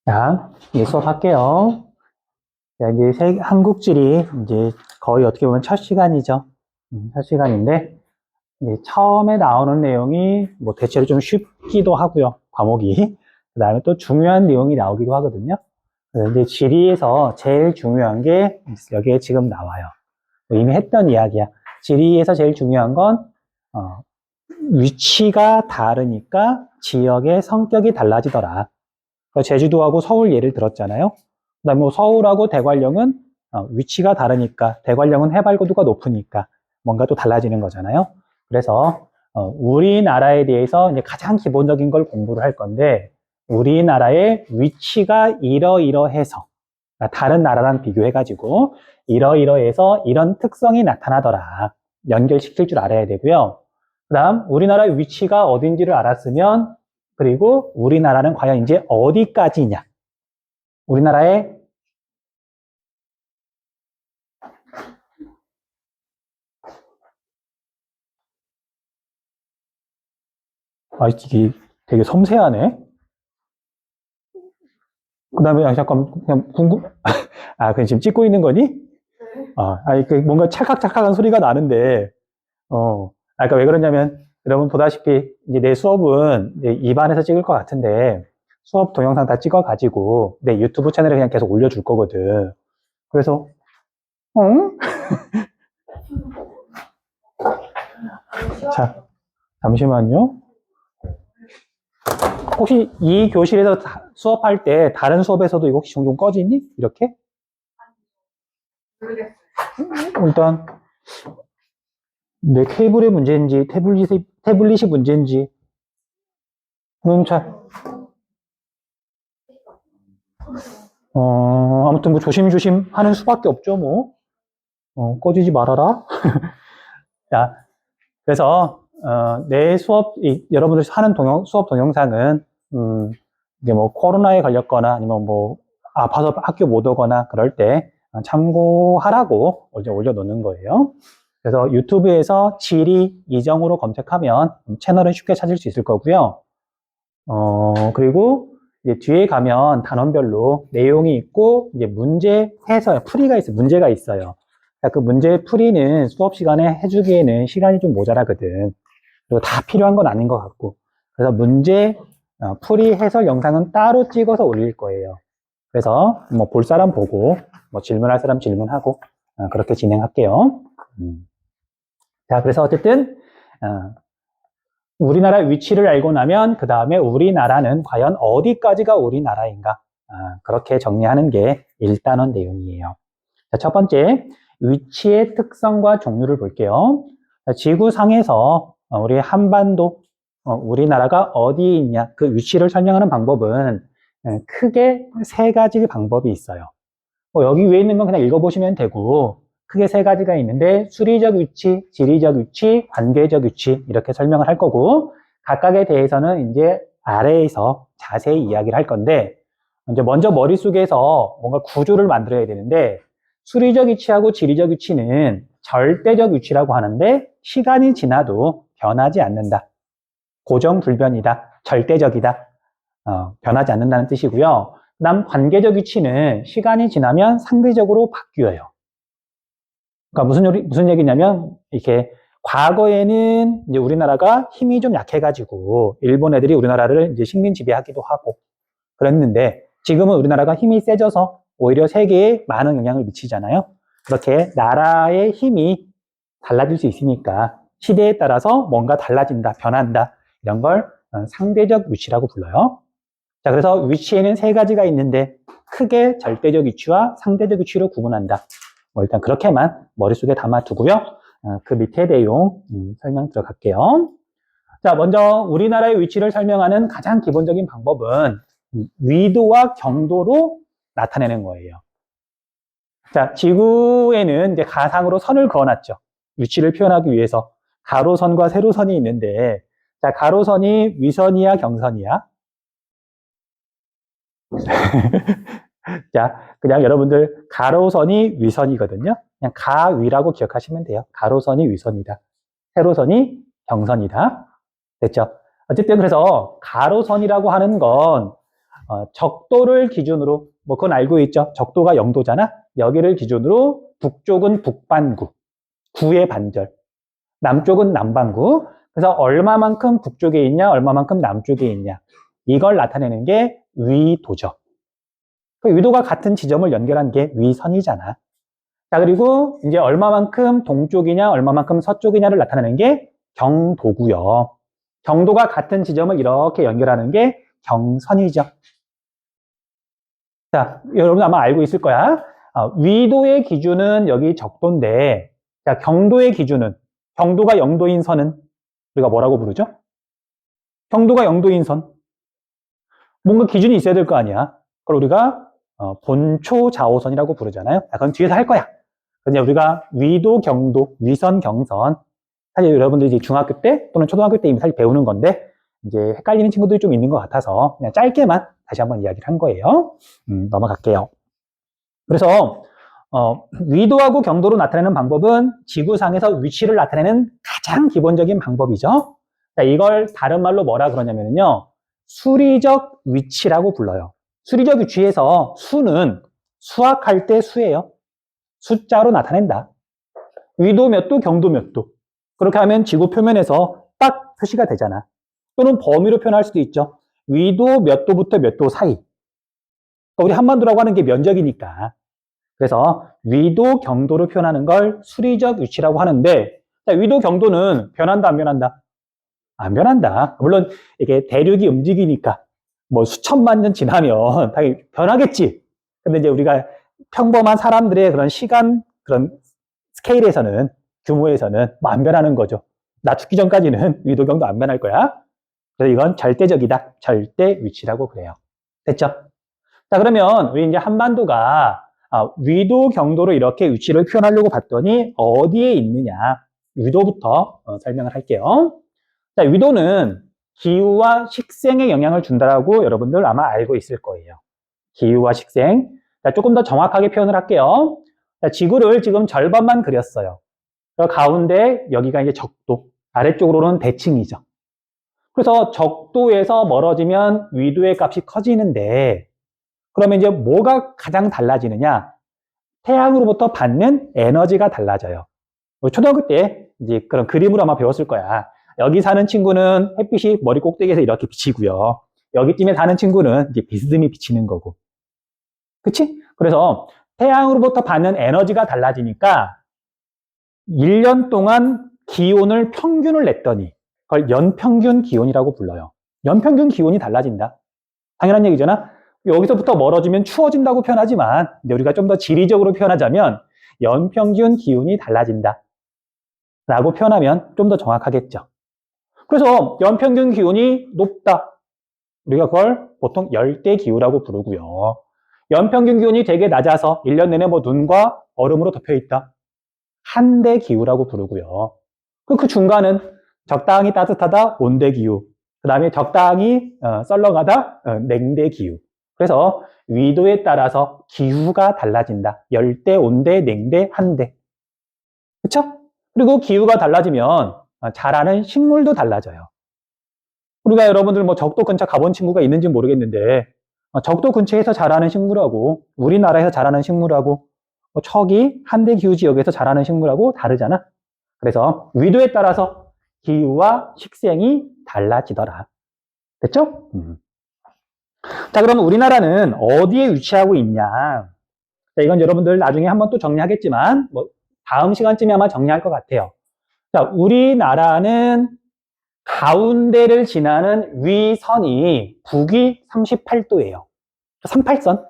자, 이제 수업할게요. 자, 이제 한국지리, 이제 거의 어떻게 보면 첫 시간이죠. 첫 시간인데, 이제 처음에 나오는 내용이 뭐 대체로 좀 쉽기도 하고요. 과목이. 그 다음에 또 중요한 내용이 나오기도 하거든요. 그래서 이제 지리에서 제일 중요한 게 여기에 지금 나와요. 뭐 이미 했던 이야기야. 지리에서 제일 중요한 건, 어, 위치가 다르니까 지역의 성격이 달라지더라. 그러니까 제주도하고 서울 예를 들었잖아요. 그다음에 뭐 서울하고 대관령은 위치가 다르니까 대관령은 해발고도가 높으니까 뭔가 또 달라지는 거잖아요. 그래서 우리나라에 대해서 이제 가장 기본적인 걸 공부를 할 건데 우리나라의 위치가 이러이러해서 그러니까 다른 나라랑 비교해가지고 이러이러해서 이런 특성이 나타나더라. 연결시킬 줄 알아야 되고요. 그다음 우리나라의 위치가 어딘지를 알았으면 그리고 우리나라는 과연 이제 어디까지냐? 우리나라의 이게 되게 섬세하네. 그다음에 잠깐 그냥 그냥 지금 찍고 있는 거니? 그 뭔가 찰칵찰칵한 소리가 나는데 그러니까 왜 그러냐면 여러분 보다시피 이제 내 수업은 이제 입안에서 찍을 것 같은데 수업 동영상 다 찍어가지고 내 유튜브 채널에 그냥 계속 올려줄 거거든. 그래서 응? 자, 잠시만요. 혹시 이 교실에서 수업할 때 다른 수업에서도 이거 혹시 종종 꺼지니? 이렇게? 일단 내 케이블의 문제인지 태블릿이 문제인지 잘 아무튼 뭐 조심조심 하는 수밖에 없죠 뭐. 꺼지지 말아라. 자, 그래서 내 수업 여러분들 하는 수업 동영상은 이게 뭐 코로나에 걸렸거나 아니면 뭐 아파서 학교 못 오거나 그럴 때 참고하라고 올려놓는 거예요. 그래서 유튜브에서 지리 이정으로 검색하면 채널은 쉽게 찾을 수 있을 거고요. 그리고 이제 뒤에 가면 단원별로 내용이 있고 이제 문제 해설 풀이가 있어요. 문제가 있어요. 그 문제 풀이는 수업 시간에 해주기에는 시간이 좀 모자라거든. 그리고 다 필요한 건 아닌 것 같고. 그래서 문제 풀이 해설 영상은 따로 찍어서 올릴 거예요. 그래서 뭐 볼 사람 보고 뭐 질문할 사람 질문하고 그렇게 진행할게요. 자, 그래서 어쨌든 우리나라 위치를 알고 나면 그 다음에 우리나라는 과연 어디까지가 우리나라인가 그렇게 정리하는 게 1단원 내용이에요. 자, 첫 번째 위치의 특성과 종류를 볼게요. 자, 지구상에서 우리 한반도 우리나라가 어디에 있냐 그 위치를 설명하는 방법은 크게 세 가지 방법이 있어요. 여기 위에 있는 건 그냥 읽어보시면 되고 크게 세 가지가 있는데 수리적 위치, 지리적 위치, 관계적 위치 이렇게 설명을 할 거고 각각에 대해서는 이제 아래에서 자세히 이야기를 할 건데 이제 먼저 머릿속에서 뭔가 구조를 만들어야 되는데 수리적 위치하고 지리적 위치는 절대적 위치라고 하는데 시간이 지나도 변하지 않는다. 고정불변이다. 절대적이다. 변하지 않는다는 뜻이고요. 그다음 관계적 위치는 시간이 지나면 상대적으로 바뀌어요. 그러니까 무슨 얘기냐면 이렇게 과거에는 이제 우리나라가 힘이 좀 약해가지고 일본 애들이 우리나라를 이제 식민 지배하기도 하고 그랬는데 지금은 우리나라가 힘이 세져서 오히려 세계에 많은 영향을 미치잖아요. 그렇게 나라의 힘이 달라질 수 있으니까 시대에 따라서 뭔가 달라진다, 변한다 이런 걸 상대적 위치라고 불러요. 자, 그래서 위치에는 세 가지가 있는데 크게 절대적 위치와 상대적 위치로 구분한다. 뭐 일단 그렇게만 머릿속에 담아두고요. 그 밑에 내용 설명 들어갈게요. 자, 먼저 우리나라의 위치를 설명하는 가장 기본적인 방법은 위도와 경도로 나타내는 거예요. 자, 지구에는 이제 가상으로 선을 그어놨죠. 위치를 표현하기 위해서 가로선과 세로선이 있는데, 자, 가로선이 위선이야, 경선이야? 자, 그냥 여러분들 가로선이 위선이거든요. 그냥 가위라고 기억하시면 돼요. 가로선이 위선이다. 세로선이 경선이다. 됐죠? 어쨌든 그래서 가로선이라고 하는 건 적도를 기준으로, 뭐 그건 알고 있죠? 적도가 0도잖아? 여기를 기준으로 북쪽은 북반구, 구의 반절, 남쪽은 남반구. 그래서 얼마만큼 북쪽에 있냐, 얼마만큼 남쪽에 있냐. 이걸 나타내는 게 위도죠. 그 위도가 같은 지점을 연결한 게 위선이잖아. 자, 그리고 이제 얼마만큼 동쪽이냐, 얼마만큼 서쪽이냐를 나타내는 게 경도고요. 경도가 같은 지점을 이렇게 연결하는 게 경선이죠. 자, 여러분 아마 알고 있을 거야. 위도의 기준은 여기 적도인데, 자, 경도의 기준은, 경도가 0도인 선은 우리가 뭐라고 부르죠? 경도가 0도인 선. 뭔가 기준이 있어야 될 거 아니야. 그걸 우리가 본초 좌호선이라고 부르잖아요. 그건 뒤에서 할 거야. 근데 우리가 위도, 경도, 위선, 경선. 사실 여러분들이 이제 중학교 때 또는 초등학교 때 이미 사실 배우는 건데, 이제 헷갈리는 친구들이 좀 있는 것 같아서 그냥 짧게만 다시 한번 이야기를 한 거예요. 넘어갈게요. 그래서 위도하고 경도로 나타내는 방법은 지구상에서 위치를 나타내는 가장 기본적인 방법이죠. 자, 이걸 다른 말로 뭐라 그러냐면요, 수리적 위치라고 불러요. 수리적 위치에서 수는 수학할 때 수예요. 숫자로 나타낸다. 위도 몇 도, 경도 몇 도. 그렇게 하면 지구 표면에서 딱 표시가 되잖아. 또는 범위로 표현할 수도 있죠. 위도 몇 도부터 몇 도 사이. 우리 한반도라고 하는 게 면적이니까. 그래서 위도, 경도로 표현하는 걸 수리적 위치라고 하는데, 자, 위도, 경도는 변한다, 안 변한다? 안 변한다. 물론 이게 대륙이 움직이니까 뭐 수천만 년 지나면 당연히 변하겠지. 근데 이제 우리가 평범한 사람들의 그런 시간, 그런 스케일에서는, 규모에서는 뭐 안 변하는 거죠. 나 죽기 전까지는 위도, 경도 안 변할 거야. 그래서 이건 절대적이다. 절대 위치라고 그래요. 됐죠? 자, 그러면 우리 이제 한반도가 위도, 경도로 이렇게 위치를 표현하려고 봤더니 어디에 있느냐. 위도부터 설명을 할게요. 자, 위도는 기후와 식생에 영향을 준다라고 여러분들 아마 알고 있을 거예요. 기후와 식생. 자, 조금 더 정확하게 표현을 할게요. 자, 지구를 지금 절반만 그렸어요. 가운데 여기가 이제 적도, 아래쪽으로는 대칭이죠. 그래서 적도에서 멀어지면 위도의 값이 커지는데, 그러면 이제 뭐가 가장 달라지느냐? 태양으로부터 받는 에너지가 달라져요. 초등학교 때 이제 그런 그림으로 아마 배웠을 거야. 여기 사는 친구는 햇빛이 머리 꼭대기에서 이렇게 비치고요. 여기쯤에 사는 친구는 이제 비스듬히 비치는 거고. 그치? 그래서 태양으로부터 받는 에너지가 달라지니까 1년 동안 기온을 평균을 냈더니 그걸 연평균 기온이라고 불러요. 연평균 기온이 달라진다. 당연한 얘기잖아. 여기서부터 멀어지면 추워진다고 표현하지만 우리가 좀 더 지리적으로 표현하자면 연평균 기온이 달라진다 라고 표현하면 좀 더 정확하겠죠. 그래서 연평균 기온이 높다. 우리가 그걸 보통 열대기후라고 부르고요. 연평균 기온이 되게 낮아서 1년 내내 뭐 눈과 얼음으로 덮여있다. 한대기후라고 부르고요. 그 중간은 적당히 따뜻하다, 온대기후. 그 다음에 적당히 썰렁하다, 냉대기후. 그래서 위도에 따라서 기후가 달라진다. 열대, 온대, 냉대, 한대. 그쵸? 그리고 기후가 달라지면 자라는 식물도 달라져요. 우리가 여러분들 뭐 적도 근처 가본 친구가 있는지 모르겠는데, 적도 근처에서 자라는 식물하고 우리나라에서 자라는 식물하고 척이 한대기후 지역에서 자라는 식물하고 다르잖아. 그래서 위도에 따라서 기후와 식생이 달라지더라. 됐죠? 자, 그러면 우리나라는 어디에 위치하고 있냐? 자, 이건 여러분들 나중에 한번 또 정리하겠지만, 뭐 다음 시간쯤에 아마 정리할 것 같아요. 자, 우리나라는 가운데를 지나는 위선이 북위 38도예요. 38선.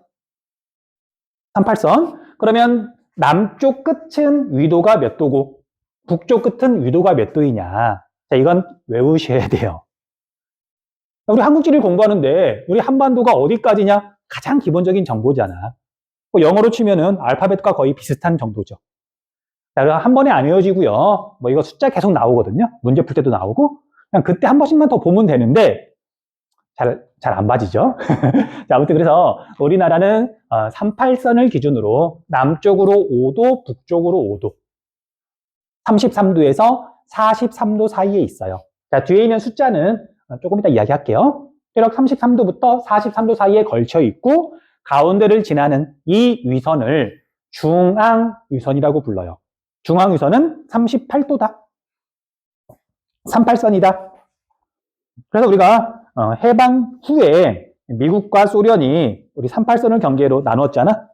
38선. 그러면 남쪽 끝은 위도가 몇 도고 북쪽 끝은 위도가 몇 도이냐. 자, 이건 외우셔야 돼요. 우리 한국지를 공부하는데 우리 한반도가 어디까지냐? 가장 기본적인 정보잖아. 뭐 영어로 치면은 알파벳과 거의 비슷한 정도죠. 자, 그럼 한 번에 안 외워지고요. 뭐 이거 숫자 계속 나오거든요. 문제 풀 때도 나오고. 그냥 그때 한 번씩만 더 보면 되는데 잘 안 봐지죠. 자, 아무튼 그래서 우리나라는 38선을 기준으로 남쪽으로 5도, 북쪽으로 5도, 33도에서 43도 사이에 있어요. 자, 뒤에 있는 숫자는 조금 이따 이야기할게요. 대략 33도부터 43도 사이에 걸쳐 있고 가운데를 지나는 이 위선을 중앙위선이라고 불러요. 중앙위선은 38도다. 38선이다. 그래서 우리가 해방 후에 미국과 소련이 우리 38선을 경계로 나눴잖아.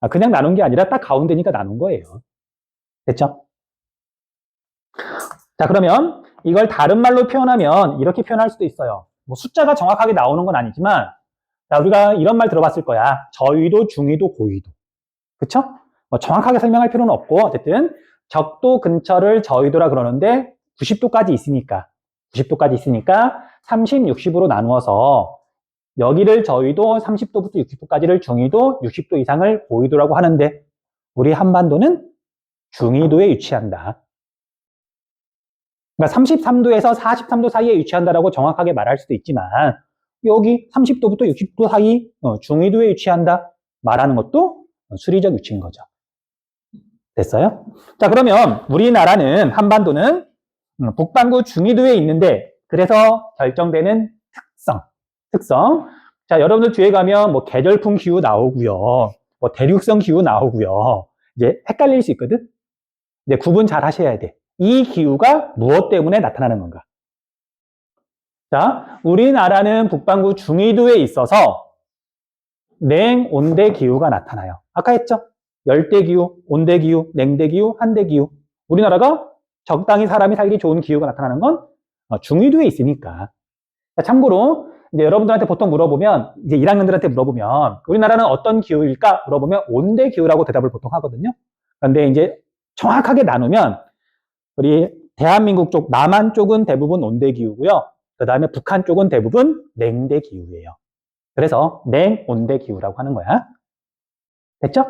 그냥 나눈 게 아니라 딱 가운데니까 나눈 거예요. 됐죠? 자, 그러면 이걸 다른 말로 표현하면 이렇게 표현할 수도 있어요. 뭐 숫자가 정확하게 나오는 건 아니지만, 자, 우리가 이런 말 들어봤을 거야. 저위도, 중위도, 고위도. 그쵸? 뭐 정확하게 설명할 필요는 없고, 어쨌든 적도 근처를 저위도라 그러는데 90도까지 있으니까 30, 60으로 나누어서 여기를 저위도 30도부터 60도까지를 중위도, 60도 이상을 고위도라고 하는데 우리 한반도는 중위도에 위치한다. 그러니까 33도에서 43도 사이에 위치한다라고 정확하게 말할 수도 있지만 여기 30도부터 60도 사이 중위도에 위치한다 말하는 것도 수리적 위치인 거죠. 됐어요? 자, 그러면 우리나라는 한반도는 북반구 중위도에 있는데 그래서 결정되는 특성. 자, 여러분들 뒤에 가면 뭐 계절풍 기후 나오고요. 뭐 대륙성 기후 나오고요. 이제 헷갈릴 수 있거든? 이제 구분 잘 하셔야 돼. 이 기후가 무엇 때문에 나타나는 건가? 자, 우리나라는 북반구 중위도에 있어서 냉온대 기후가 나타나요. 아까 했죠? 열대기후, 온대기후, 냉대기후, 한대기후. 우리나라가 적당히 사람이 살기 좋은 기후가 나타나는 건 중위도에 있으니까. 자, 참고로 이제 여러분들한테 보통 물어보면 이제 1학년들한테 물어보면 우리나라는 어떤 기후일까 물어보면 온대기후라고 대답을 보통 하거든요. 그런데 이제 정확하게 나누면 우리 대한민국 쪽 남한 쪽은 대부분 온대기후고요. 그 다음에 북한 쪽은 대부분 냉대기후예요. 그래서 냉온대기후라고 하는 거야. 됐죠?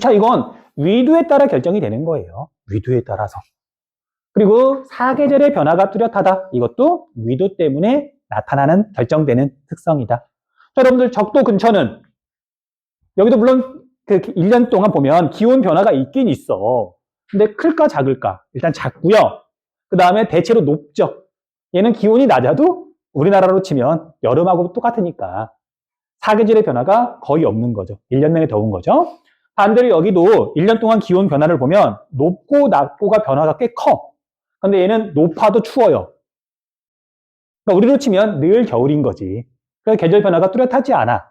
자, 이건 위도에 따라 결정이 되는 거예요. 위도에 따라서. 그리고 사계절의 변화가 뚜렷하다. 이것도 위도 때문에 나타나는 결정되는 특성이다. 자, 여러분들 적도 근처는 여기도 물론 그 1년 동안 보면 기온 변화가 있긴 있어. 근데 클까 작을까? 일단 작고요. 그 다음에 대체로 높죠. 얘는 기온이 낮아도 우리나라로 치면 여름하고 똑같으니까 사계절의 변화가 거의 없는 거죠. 1년 내내 더운 거죠. 반대로 여기도 1년 동안 기온 변화를 보면 높고 낮고가 변화가 꽤 커. 근데 얘는 높아도 추워요. 그러니까 우리로 치면 늘 겨울인 거지. 그래서 계절 변화가 뚜렷하지 않아.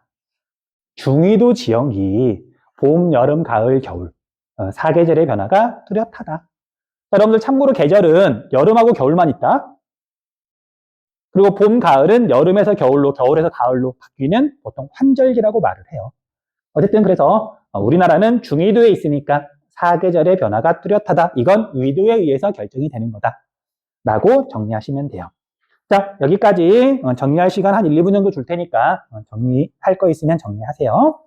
중위도 지역이 봄, 여름, 가을, 겨울 사계절의 변화가 뚜렷하다. 여러분들 참고로 계절은 여름하고 겨울만 있다. 그리고 봄, 가을은 여름에서 겨울로, 겨울에서 가을로 바뀌는 보통 환절기라고 말을 해요. 어쨌든 그래서 우리나라는 중위도에 있으니까 사계절의 변화가 뚜렷하다. 이건 위도에 의해서 결정이 되는 거다. 라고 정리하시면 돼요. 자, 여기까지 정리할 시간 한 1, 2분 정도 줄 테니까 정리할 거 있으면 정리하세요.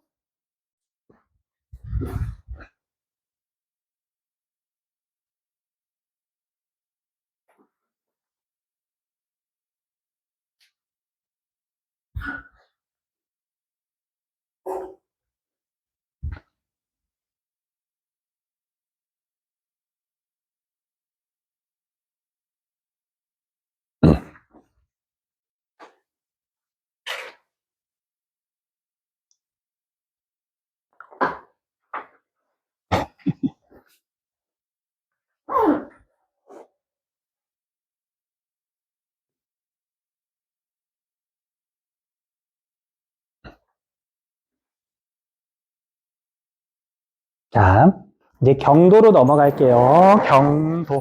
자, 이제 경도로 넘어갈게요. 경도.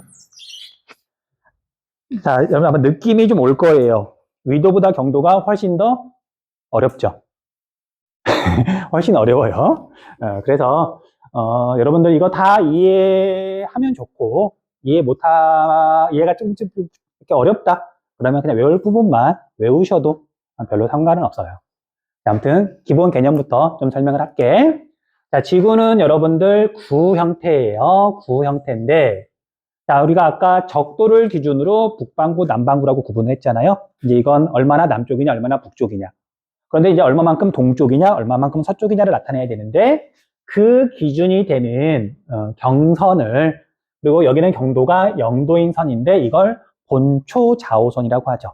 자, 여러분 아마 느낌이 좀 올 거예요. 위도보다 경도가 훨씬 더 어렵죠. 훨씬 어려워요. 그래서 여러분들 이거 다 이해하면 좋고 이해가 좀 이렇게 어렵다. 그러면 그냥 외울 부분만 외우셔도 별로 상관은 없어요. 아무튼 기본 개념부터 좀 설명을 할게. 자, 지구는 여러분들 구 형태예요. 구 형태인데 자, 우리가 아까 적도를 기준으로 북반구, 남반구라고 구분을 했잖아요. 이제 이건 얼마나 남쪽이냐, 얼마나 북쪽이냐. 그런데 이제 얼마만큼 동쪽이냐, 얼마만큼 서쪽이냐를 나타내야 되는데 그 기준이 되는 경선을 그리고 여기는 경도가 영도인 선인데 이걸 본초 좌우선이라고 하죠.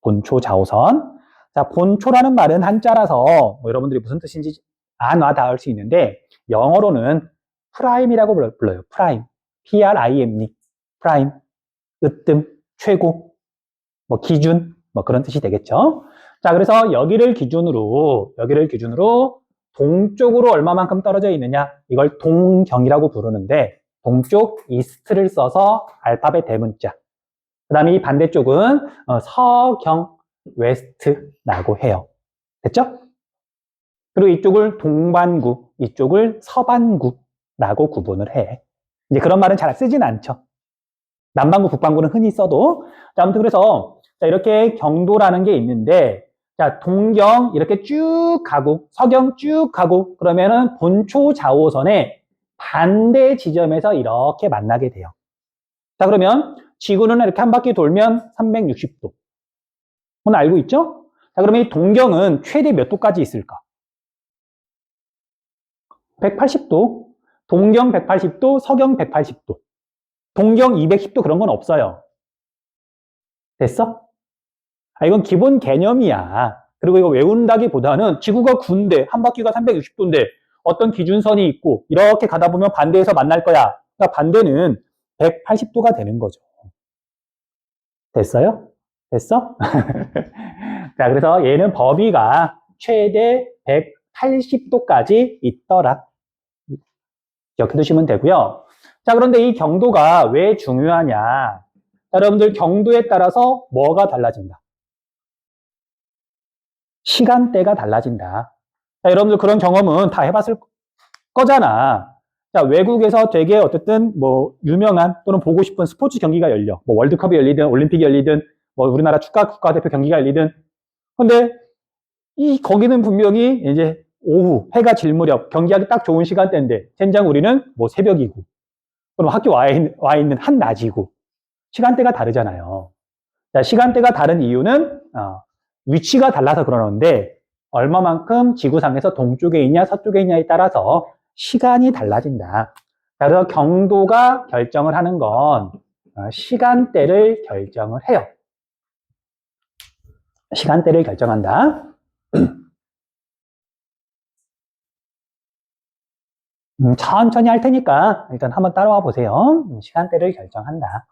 본초 좌우선. 자, 본초라는 말은 한자라서 뭐 여러분들이 무슨 뜻인지 안 다 알 수 있는데 영어로는 프라임이라고 불러요. 프라임. PRIME. 프라임. 으뜸, 최고, 뭐 기준, 뭐 그런 뜻이 되겠죠. 자, 그래서 여기를 기준으로 동쪽으로 얼마만큼 떨어져 있느냐? 이걸 동경이라고 부르는데 동쪽 이스트를 써서 알파벳 대문자. 그 다음에 이 반대쪽은 서경, 웨스트라고 해요. 됐죠? 그리고 이쪽을 동반구, 이쪽을 서반구라고 구분을 해. 이제 그런 말은 잘 쓰진 않죠. 남반구, 북반구는 흔히 써도. 자, 아무튼 그래서 자, 이렇게 경도라는 게 있는데 자, 동경 이렇게 쭉 가고 서경 쭉 가고 그러면은 본초 좌우선의 반대 지점에서 이렇게 만나게 돼요. 자, 그러면 지구는 이렇게 한 바퀴 돌면 360도. 오늘 알고 있죠? 자, 그러면 이 동경은 최대 몇 도까지 있을까? 180도. 동경 180도, 서경 180도. 동경 210도 그런 건 없어요. 됐어? 아, 이건 기본 개념이야. 그리고 이거 외운다기보다는 지구가 군데 한 바퀴가 360도인데 어떤 기준선이 있고 이렇게 가다 보면 반대에서 만날 거야. 그러니까 반대는 180도가 되는 거죠. 됐어요? 됐어? 자, 그래서 얘는 범위가 최대 180도까지 있더라. 기억해 두시면 되고요. 자, 그런데 이 경도가 왜 중요하냐? 자, 여러분들 경도에 따라서 뭐가 달라진다? 시간대가 달라진다. 자, 여러분들 그런 경험은 다 해봤을 거잖아. 자, 외국에서 되게 어쨌든 뭐 유명한 또는 보고 싶은 스포츠 경기가 열려. 뭐 월드컵이 열리든 올림픽이 열리든 뭐 우리나라 축구 국가대표 경기가 열리든. 근데 거기는 분명히 이제 오후 해가 질 무렵 경기하기 딱 좋은 시간대인데 젠장 우리는 뭐 새벽이고 그럼 학교 와 있는 한낮이고 시간대가 다르잖아요. 자, 시간대가 다른 이유는 위치가 달라서 그러는데 얼마만큼 지구상에서 동쪽에 있냐 서쪽에 있냐에 따라서 시간이 달라진다. 자, 그래서 경도가 결정을 하는 건 시간대를 결정을 해요. 시간대를 결정한다. 천천히 할 테니까 일단 한번 따라와 보세요. 시간대를 결정한다.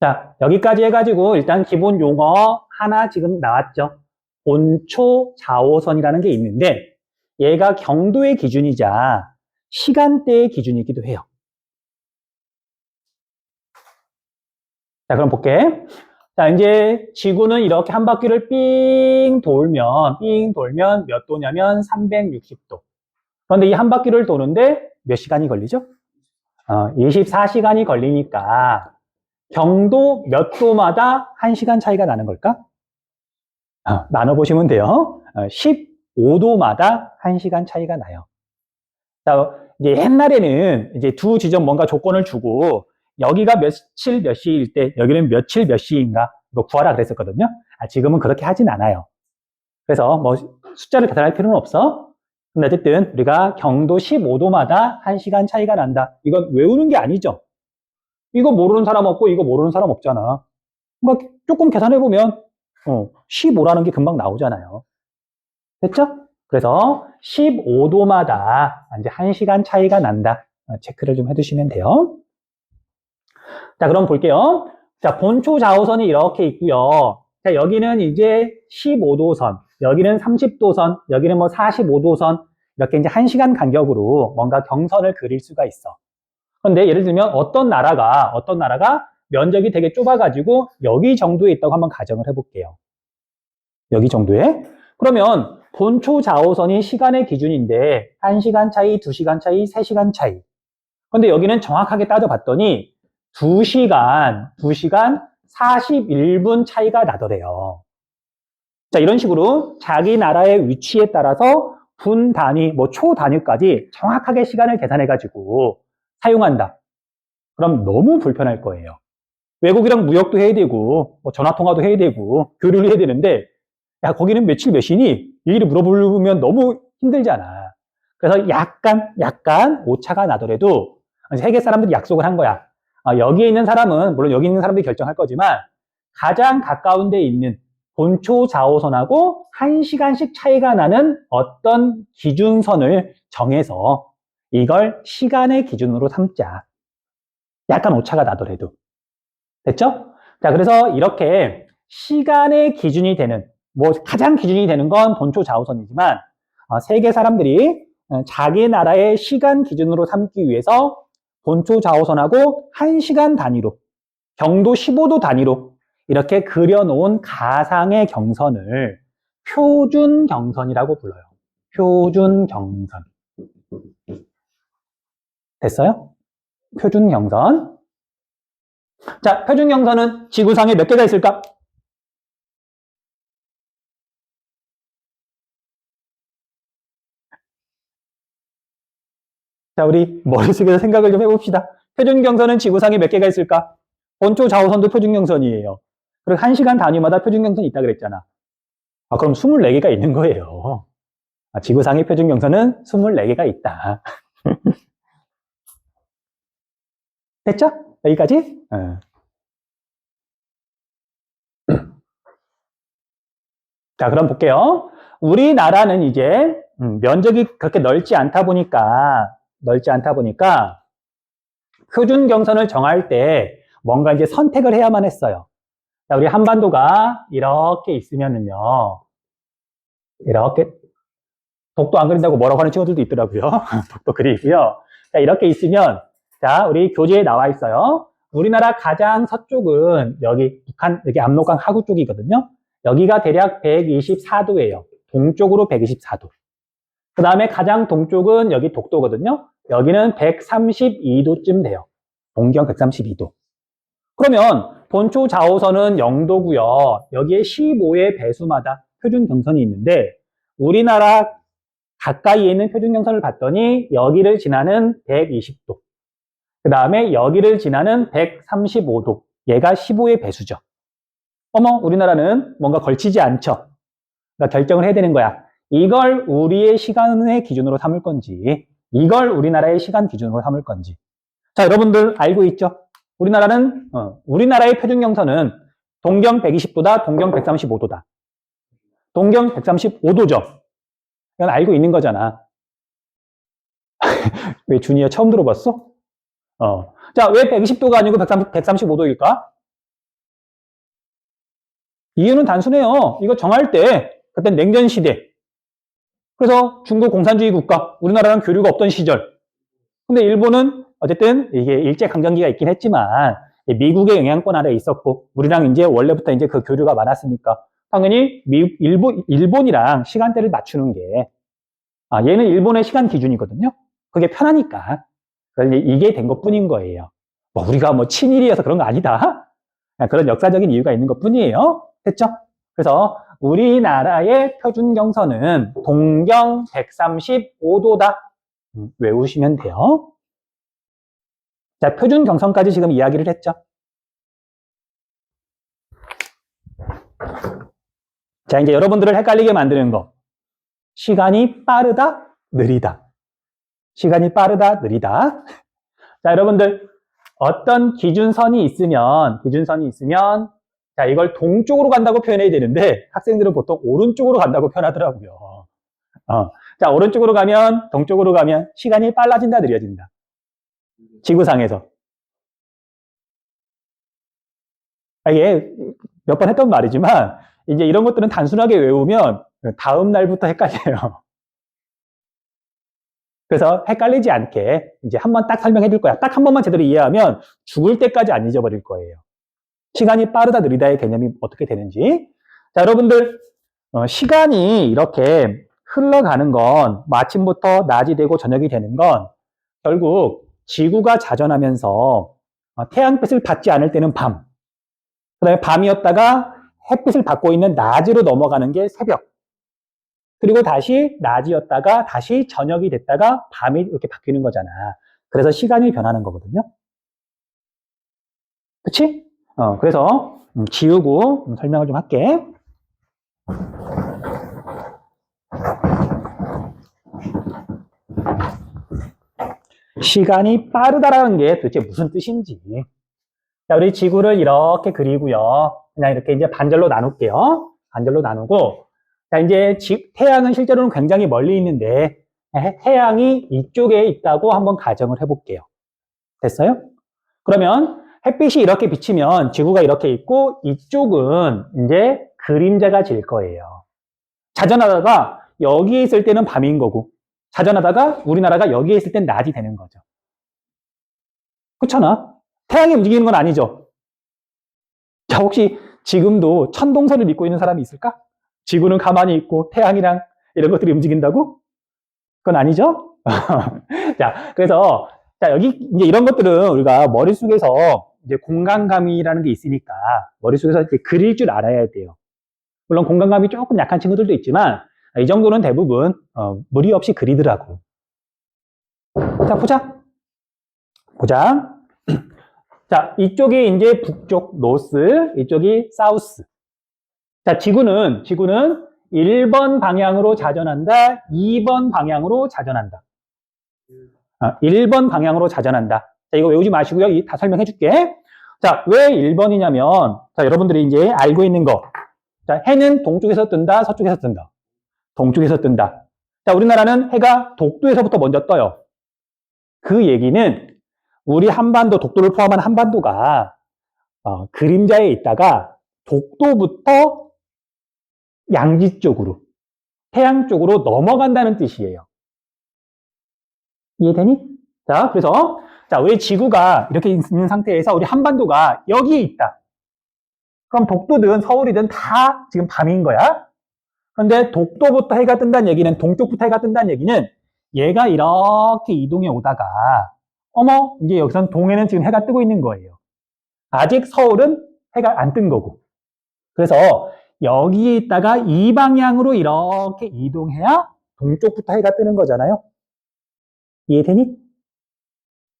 자, 여기까지 해가지고 일단 기본 용어 하나 지금 나왔죠. 본초 좌우선이라는 게 있는데 얘가 경도의 기준이자 시간대의 기준이기도 해요. 자, 그럼 볼게. 자, 이제 지구는 이렇게 한 바퀴를 삥 돌면 몇 도냐면 360도. 그런데 이 한 바퀴를 도는데 몇 시간이 걸리죠? 24시간이 걸리니까 경도 몇 도마다 1시간 차이가 나는 걸까? 나눠보시면 돼요. 15도마다 1시간 차이가 나요. 자, 이제 옛날에는 이제 두 지점 뭔가 조건을 주고 여기가 며칠 몇 시일 때 여기는 며칠 몇 시인가 이거 구하라 그랬었거든요. 지금은 그렇게 하진 않아요. 그래서 뭐 숫자를 계산할 필요는 없어. 근데 어쨌든 우리가 경도 15도마다 1시간 차이가 난다. 이건 외우는 게 아니죠. 이거 모르는 사람 없고 이거 모르는 사람 없잖아. 그러니까 조금 계산해보면 15라는 게 금방 나오잖아요. 됐죠? 그래서 15도마다 이제 1시간 차이가 난다. 체크를 좀 해두시면 돼요. 자, 그럼 볼게요. 자, 본초 좌우선이 이렇게 있고요. 자, 여기는 이제 15도선, 여기는 30도선, 여기는 뭐 45도선, 이렇게 이제 1시간 간격으로 뭔가 경선을 그릴 수가 있어. 그런데 예를 들면 어떤 나라가 면적이 되게 좁아가지고 여기 정도에 있다고 한번 가정을 해볼게요. 여기 정도에. 그러면 본초 좌우선이 시간의 기준인데 1시간 차이, 2시간 차이, 3시간 차이. 그런데 여기는 정확하게 따져봤더니 2시간 41분 차이가 나더래요. 자, 이런 식으로 자기 나라의 위치에 따라서 분 단위, 뭐 초 단위까지 정확하게 시간을 계산해가지고 사용한다. 그럼 너무 불편할 거예요. 외국이랑 무역도 해야 되고, 뭐 전화통화도 해야 되고, 교류를 해야 되는데, 야, 거기는 며칠 몇 시니? 일일이 물어보면 너무 힘들잖아. 그래서 약간 오차가 나더라도 세계 사람들이 약속을 한 거야. 여기에 있는 사람은, 물론 여기 있는 사람들이 결정할 거지만, 가장 가까운 데 있는 본초 좌우선하고 1시간씩 차이가 나는 어떤 기준선을 정해서 이걸 시간의 기준으로 삼자. 약간 오차가 나더라도. 됐죠? 자, 그래서 이렇게 시간의 기준이 되는, 뭐 가장 기준이 되는 건 본초 좌우선이지만 세계 사람들이 자기 나라의 시간 기준으로 삼기 위해서 본초 좌우선하고 1시간 단위로, 경도 15도 단위로 이렇게 그려놓은 가상의 경선을 표준경선이라고 불러요. 표준경선. 됐어요? 표준경선. 자, 표준경선은 지구상에 몇 개가 있을까? 자, 우리 머릿속에서 생각을 좀 해봅시다. 표준경선은 지구상에 몇 개가 있을까? 본초 좌우선도 표준경선이에요. 그리고 1시간 단위마다 표준경선이 있다 그랬잖아. 그럼 24개가 있는 거예요. 지구상의 표준경선은 24개가 있다. 됐죠? 여기까지? 자, 그럼 볼게요. 우리나라는 이제 면적이 그렇게 넓지 않다 보니까 표준경선을 정할 때 뭔가 이제 선택을 해야만 했어요. 자, 우리 한반도가 이렇게 있으면은요. 이렇게 독도 안 그린다고 뭐라고 하는 친구들도 있더라고요. 독도 그리고요. 자, 이렇게 있으면 자, 우리 교재에 나와 있어요. 우리나라 가장 서쪽은 여기 북한, 여기 압록강 하구 쪽이거든요. 여기가 대략 124도예요. 동쪽으로 124도. 그 다음에 가장 동쪽은 여기 독도거든요. 여기는 132도쯤 돼요. 동경 132도. 그러면 본초 좌우선은 0도고요. 여기에 15의 배수마다 표준경선이 있는데 우리나라 가까이에 있는 표준경선을 봤더니 여기를 지나는 120도. 그 다음에 여기를 지나는 135도. 얘가 15의 배수죠. 어머, 우리나라는 뭔가 걸치지 않죠. 그러니까 결정을 해야 되는 거야. 이걸 우리의 시간의 기준으로 삼을 건지, 이걸 우리나라의 시간 기준으로 삼을 건지. 자, 여러분들 알고 있죠? 우리나라의 표준경선은 동경 120도다, 동경 135도다. 동경 135도죠. 이건 알고 있는 거잖아. 왜 준이야 처음 들어봤어? 자, 왜 120도가 아니고 135도일까? 이유는 단순해요. 이거 정할 때, 그때 냉전 시대. 그래서 중국 공산주의 국가, 우리나라랑 교류가 없던 시절. 근데 일본은 어쨌든 이게 일제강점기가 있긴 했지만, 미국의 영향권 아래에 있었고, 우리랑 이제 원래부터 이제 그 교류가 많았으니까, 당연히 일본이랑 시간대를 맞추는 게, 얘는 일본의 시간 기준이거든요. 그게 편하니까. 그래서 이게 된 것 뿐인 거예요. 우리가 뭐 친일이어서 그런 거 아니다. 그런 역사적인 이유가 있는 것 뿐이에요. 됐죠? 그래서 우리나라의 표준경선은 동경 135도다. 외우시면 돼요. 자, 표준경선까지 지금 이야기를 했죠. 자, 이제 여러분들을 헷갈리게 만드는 거. 시간이 빠르다, 느리다. 시간이 빠르다, 느리다. 자, 여러분들 어떤 기준선이 있으면 자, 이걸 동쪽으로 간다고 표현해야 되는데 학생들은 보통 오른쪽으로 간다고 표현하더라고요. 자, 오른쪽으로 가면, 동쪽으로 가면 시간이 빨라진다, 느려진다. 지구상에서. 이게 몇 번 했던 말이지만 이제 이런 것들은 단순하게 외우면 다음 날부터 헷갈려요. 그래서 헷갈리지 않게 이제 한번 딱 설명해 줄 거야. 딱 한 번만 제대로 이해하면 죽을 때까지 안 잊어버릴 거예요. 시간이 빠르다 느리다의 개념이 어떻게 되는지. 자, 여러분들 시간이 이렇게 흘러가는 건 아침부터 낮이 되고 저녁이 되는 건 결국 지구가 자전하면서 태양빛을 받지 않을 때는 밤, 그 다음에 밤이었다가 햇빛을 받고 있는 낮으로 넘어가는 게 새벽, 그리고 다시 낮이었다가 다시 저녁이 됐다가 밤이 이렇게 바뀌는 거잖아. 그래서 시간이 변하는 거거든요. 그치? 그래서 지우고 설명을 좀 할게. 시간이 빠르다라는 게 도대체 무슨 뜻인지. 자, 우리 지구를 이렇게 그리고요. 그냥 이렇게 이제 반절로 나눌게요. 반절로 나누고, 자, 이제 태양은 실제로는 굉장히 멀리 있는데, 태양이 이쪽에 있다고 한번 가정을 해볼게요. 됐어요? 그러면 햇빛이 이렇게 비치면 지구가 이렇게 있고, 이쪽은 이제 그림자가 질 거예요. 자전하다가 여기에 있을 때는 밤인 거고, 자전하다가 우리나라가 여기에 있을 땐 낮이 되는 거죠. 그렇잖아. 태양이 움직이는 건 아니죠. 자, 혹시 지금도 천동설을 믿고 있는 사람이 있을까? 지구는 가만히 있고 태양이랑 이런 것들이 움직인다고? 그건 아니죠? 자, 그래서 자, 여기 이제 이런 것들은 우리가 머릿속에서 이제 공간감이라는 게 있으니까 머릿속에서 이렇게 그릴 줄 알아야 돼요. 물론 공간감이 조금 약한 친구들도 있지만 이 정도는 대부분 무리 없이 그리더라고. 자, 보자. 보자. 자, 이쪽이 이제 북쪽 노스, 이쪽이 사우스. 자, 지구는 1번 방향으로 자전한다, 2번 방향으로 자전한다. 1번 방향으로 자전한다. 자, 이거 외우지 마시고요. 다 설명해 줄게. 자, 왜 1번이냐면, 자, 여러분들이 이제 알고 있는 거. 자, 해는 동쪽에서 뜬다, 서쪽에서 뜬다. 동쪽에서 뜬다. 자, 우리나라는 해가 독도에서부터 먼저 떠요. 그 얘기는 우리 한반도, 독도를 포함한 한반도가 그림자에 있다가 독도부터 양지 쪽으로, 태양 쪽으로 넘어간다는 뜻이에요. 이해되니? 자, 그래서 자, 왜 지구가 이렇게 있는 상태에서 우리 한반도가 여기에 있다. 그럼 독도든 서울이든 다 지금 밤인 거야. 그런데 독도부터 해가 뜬다는 얘기는, 동쪽부터 해가 뜬다는 얘기는 얘가 이렇게 이동해 오다가 어머, 이제 여기선 동해는 지금 해가 뜨고 있는 거예요. 아직 서울은 해가 안 뜬 거고. 그래서 여기에 있다가 이 방향으로 이렇게 이동해야 동쪽부터 해가 뜨는 거잖아요. 이해되니?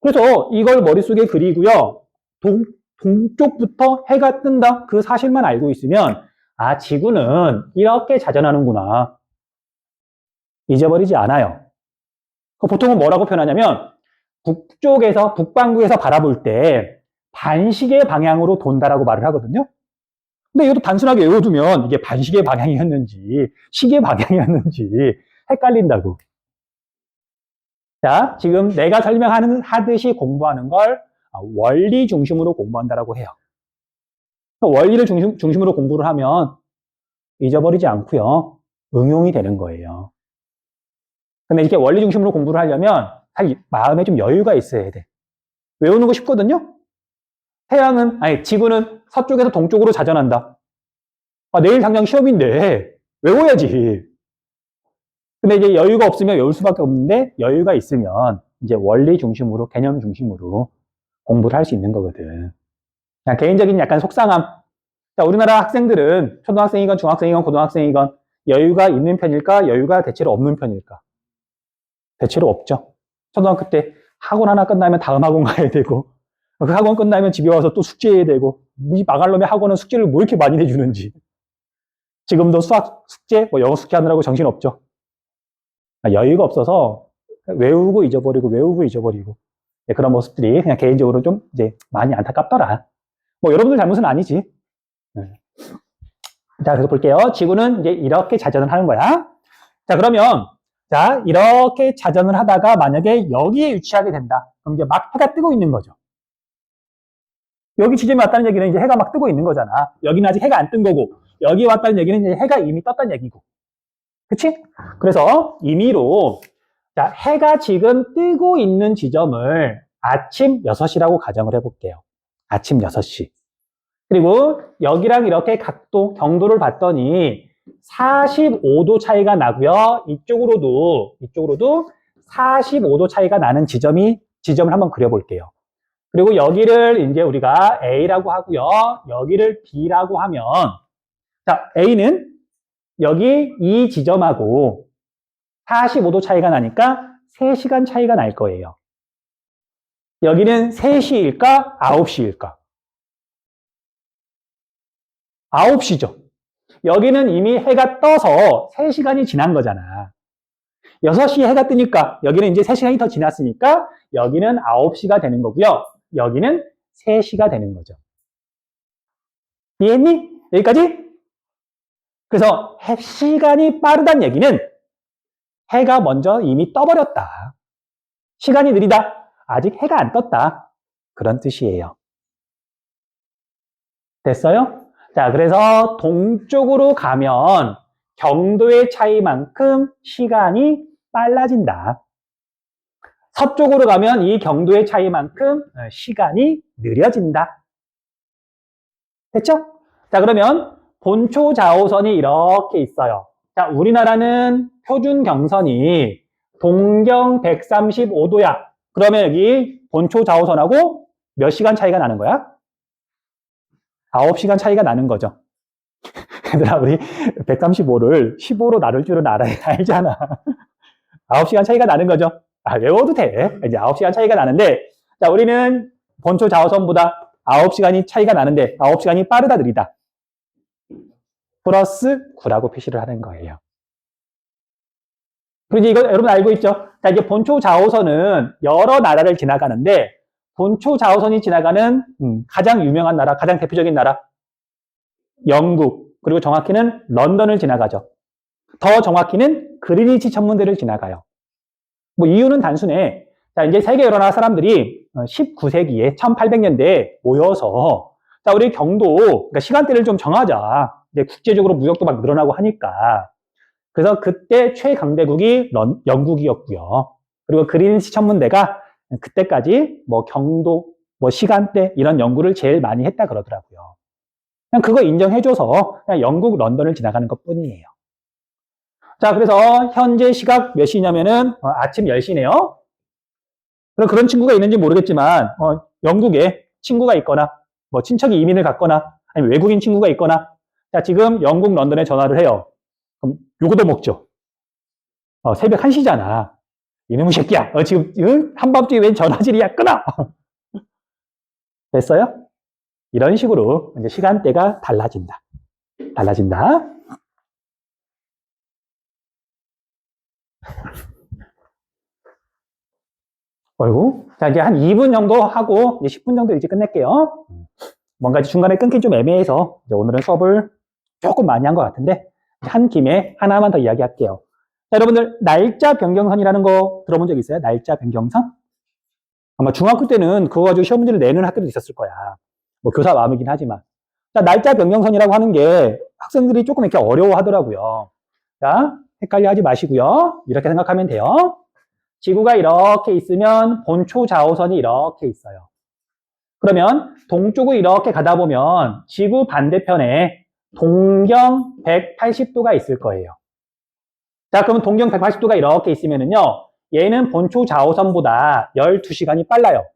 그래서 이걸 머릿속에 그리고요. 동쪽부터 해가 뜬다. 그 사실만 알고 있으면 아, 지구는 이렇게 자전하는구나. 잊어버리지 않아요. 보통은 뭐라고 표현하냐면 북쪽에서, 북반구에서 바라볼 때 반시계 방향으로 돈다라고 말을 하거든요. 근데 이것도 단순하게 외워두면 이게 반시계 방향이었는지 시계 방향이었는지 헷갈린다고. 자, 지금 내가 하듯이 공부하는 걸 원리 중심으로 공부한다라고 해요. 원리를 중심으로 공부를 하면 잊어버리지 않고요. 응용이 되는 거예요. 근데 이렇게 원리 중심으로 공부를 하려면 사실 마음에 좀 여유가 있어야 돼. 외우는 거 쉽거든요? 지구는 서쪽에서 동쪽으로 자전한다. 내일 당장 시험인데 외워야지. 근데 이제 여유가 없으면 외울 수밖에 없는데 여유가 있으면 이제 원리 중심으로, 개념 중심으로 공부를 할 수 있는 거거든. 그냥 개인적인 약간 속상함. 자, 우리나라 학생들은 초등학생이건 중학생이건 고등학생이건 여유가 있는 편일까? 여유가 대체로 없는 편일까? 대체로 없죠. 초등학교 때 학원 하나 끝나면 다음 학원 가야 되고 그 학원 끝나면 집에 와서 또 숙제해야 되고 이 망할 놈의 학원은 숙제를 뭐 이렇게 많이 내주는지. 지금도 수학 숙제, 영어 숙제 하느라고 정신없죠. 여유가 없어서 외우고 잊어버리고 그런 모습들이 그냥 개인적으로 좀 이제 많이 안타깝더라. 여러분들 잘못은 아니지. 자, 그래서 볼게요. 지구는 이제 이렇게 자전을 하는 거야. 자, 그러면 자, 이렇게 자전을 하다가 만약에 여기에 위치하게 된다. 그럼 이제 막 해가 뜨고 있는 거죠. 여기 지점에 왔다는 얘기는 이제 해가 막 뜨고 있는 거잖아. 여기는 아직 해가 안 뜬 거고, 여기 왔다는 얘기는 이제 해가 이미 떴다는 얘기고. 그치? 그래서 임의로, 자, 해가 지금 뜨고 있는 지점을 아침 6시라고 가정을 해볼게요. 아침 6시. 그리고 여기랑 이렇게 경도를 봤더니 45도 차이가 나고요. 이쪽으로도 45도 차이가 나는 지점을 한번 그려볼게요. 그리고 여기를 이제 우리가 A라고 하고요. 여기를 B라고 하면, 자, A는 여기 이 지점하고 45도 차이가 나니까 3시간 차이가 날 거예요. 여기는 3시일까? 9시일까? 9시죠. 여기는 이미 해가 떠서 3시간이 지난 거잖아. 6시에 해가 뜨니까 여기는 이제 3시간이 더 지났으니까 여기는 9시가 되는 거고요. 여기는 3시가 되는 거죠. 이해했니? 여기까지? 그래서 시간이 빠르다는 얘기는 해가 먼저 이미 떠버렸다. 시간이 느리다. 아직 해가 안 떴다. 그런 뜻이에요. 됐어요? 자, 그래서 동쪽으로 가면 경도의 차이만큼 시간이 빨라진다. 서쪽으로 가면 이 경도의 차이만큼 시간이 느려진다. 됐죠? 자, 그러면 본초 좌우선이 이렇게 있어요. 자, 우리나라는 표준 경선이 동경 135도야. 그러면 여기 본초 좌우선하고 몇 시간 차이가 나는 거야? 9시간 차이가 나는 거죠. 얘들아, 우리 135를 15로 나눌 줄은 알잖아. 9시간 차이가 나는 거죠. 외워도 돼. 이제 9시간 차이가 나는데, 자, 우리는 본초 좌우선보다 9시간이 차이가 나는데, 9시간이 빠르다, 느리다. 플러스 9라고 표시를 하는 거예요. 그리고 이거 여러분 알고 있죠? 자, 이제 본초 좌우선은 여러 나라를 지나가는데, 본초 좌우선이 지나가는 가장 유명한 나라, 가장 대표적인 나라, 영국, 그리고 정확히는 런던을 지나가죠. 더 정확히는 그리니치 천문대를 지나가요. 뭐 이유는 단순해. 자, 이제 세계 여러 나라 사람들이 19세기에 1800년대에 모여서 자, 우리 경도, 그러니까 시간대를 좀 정하자. 이제 국제적으로 무역도 막 늘어나고 하니까. 그래서 그때 최강대국이 영국이었고요. 그리고 그리니치 천문대가 그때까지 뭐 경도, 뭐 시간대 이런 연구를 제일 많이 했다 그러더라고요. 그냥 그거 인정해줘서 그냥 영국 런던을 지나가는 것 뿐이에요. 자, 그래서 현재 시각 몇 시냐면은 아침 10시네요. 그런 친구가 있는지 모르겠지만 영국에 친구가 있거나 뭐 친척이 이민을 갔거나 아니면 외국인 친구가 있거나 자, 지금 영국 런던에 전화를 해요. 그럼 요거도 먹죠. 새벽 1시잖아. 이놈의 새끼야. 지금 한밤중에 웬 전화질이야. 끊어. 됐어요? 이런 식으로 이제 시간대가 달라진다. 달라진다. 어이구. 자, 이제 한 2분 정도 하고, 이제 10분 정도 일찍 끝낼게요. 뭔가 중간에 끊긴 좀 애매해서, 이제 오늘은 수업을 조금 많이 한 것 같은데, 한 김에 하나만 더 이야기할게요. 자, 여러분들, 날짜 변경선이라는 거 들어본 적 있어요? 날짜 변경선? 아마 중학교 때는 그거 가지고 시험 문제를 내는 학교도 있었을 거야. 뭐 교사 마음이긴 하지만. 자, 날짜 변경선이라고 하는 게 학생들이 조금 이렇게 어려워하더라고요. 자, 헷갈려 하지 마시고요. 이렇게 생각하면 돼요. 지구가 이렇게 있으면 본초 좌우선이 이렇게 있어요. 그러면 동쪽을 이렇게 가다 보면 지구 반대편에 동경 180도가 있을 거예요. 자, 그럼 동경 180도가 이렇게 있으면은요, 얘는 본초 좌우선보다 12시간이 빨라요.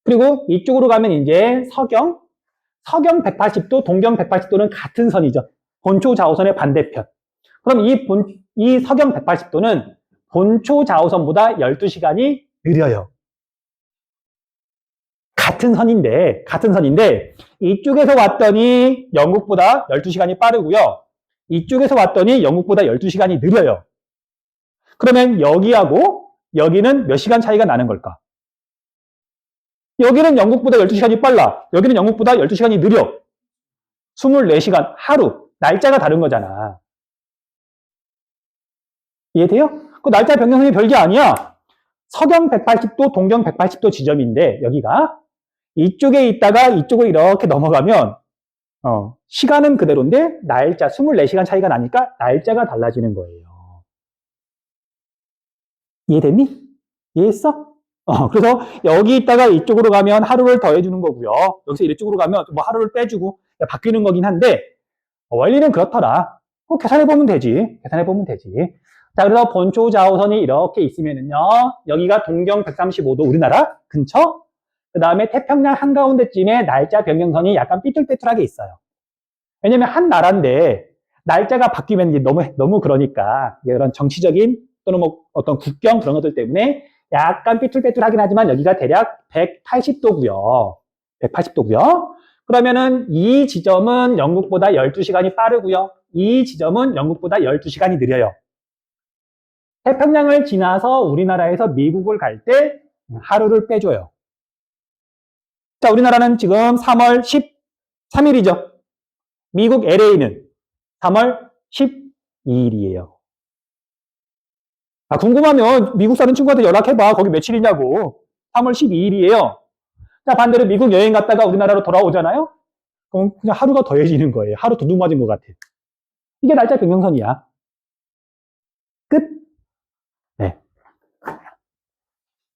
그리고 이쪽으로 가면 이제 서경 180도, 동경 180도는 같은 선이죠. 본초 좌우선의 반대편. 그럼 이 서경 180도는 본초 좌우선보다 12시간이 느려요. 같은 선인데 이쪽에서 왔더니 영국보다 12시간이 빠르고요. 이쪽에서 왔더니 영국보다 12시간이 느려요. 그러면 여기하고 여기는 몇 시간 차이가 나는 걸까? 여기는 영국보다 12시간이 빨라. 여기는 영국보다 12시간이 느려. 24시간, 하루. 날짜가 다른 거잖아. 이해돼요? 그 날짜 변경선이 별게 아니야. 서경 180도, 동경 180도 지점인데 여기가 이쪽에 있다가 이쪽으로 이렇게 넘어가면 시간은 그대로인데 날짜 24시간 차이가 나니까 날짜가 달라지는 거예요. 이해됐니? 이해했어? 그래서 여기 있다가 이쪽으로 가면 하루를 더해주는 거고요. 여기서 이쪽으로 가면 뭐 하루를 빼주고 바뀌는 거긴 한데 원리는 그렇더라. 계산해보면 되지. 자, 그래서 본초 좌우선이 이렇게 있으면은요, 여기가 동경 135도 우리나라 근처, 그 다음에 태평양 한가운데쯤에 날짜 변경선이 약간 삐뚤빼뚤하게 있어요. 왜냐면 한 나라인데 날짜가 바뀌면 이제 너무 그러니까 이런 정치적인 또는 뭐 어떤 국경 그런 것들 때문에 약간 삐뚤빼뚤하긴 하지만 여기가 대략 180도고요. 180도고요. 그러면은 이 지점은 영국보다 12시간이 빠르고요. 이 지점은 영국보다 12시간이 느려요. 태평양을 지나서 우리나라에서 미국을 갈 때 하루를 빼줘요. 자, 우리나라는 지금 3월 13일이죠. 미국 LA는 3월 12일이에요. 아, 궁금하면 미국 사는 친구한테 연락해봐. 거기 며칠이냐고. 3월 12일이에요. 자, 반대로 미국 여행 갔다가 우리나라로 돌아오잖아요? 그럼 그냥 하루가 더해지는 거예요. 하루 두둑 맞은 것 같아. 이게 날짜 변경선이야.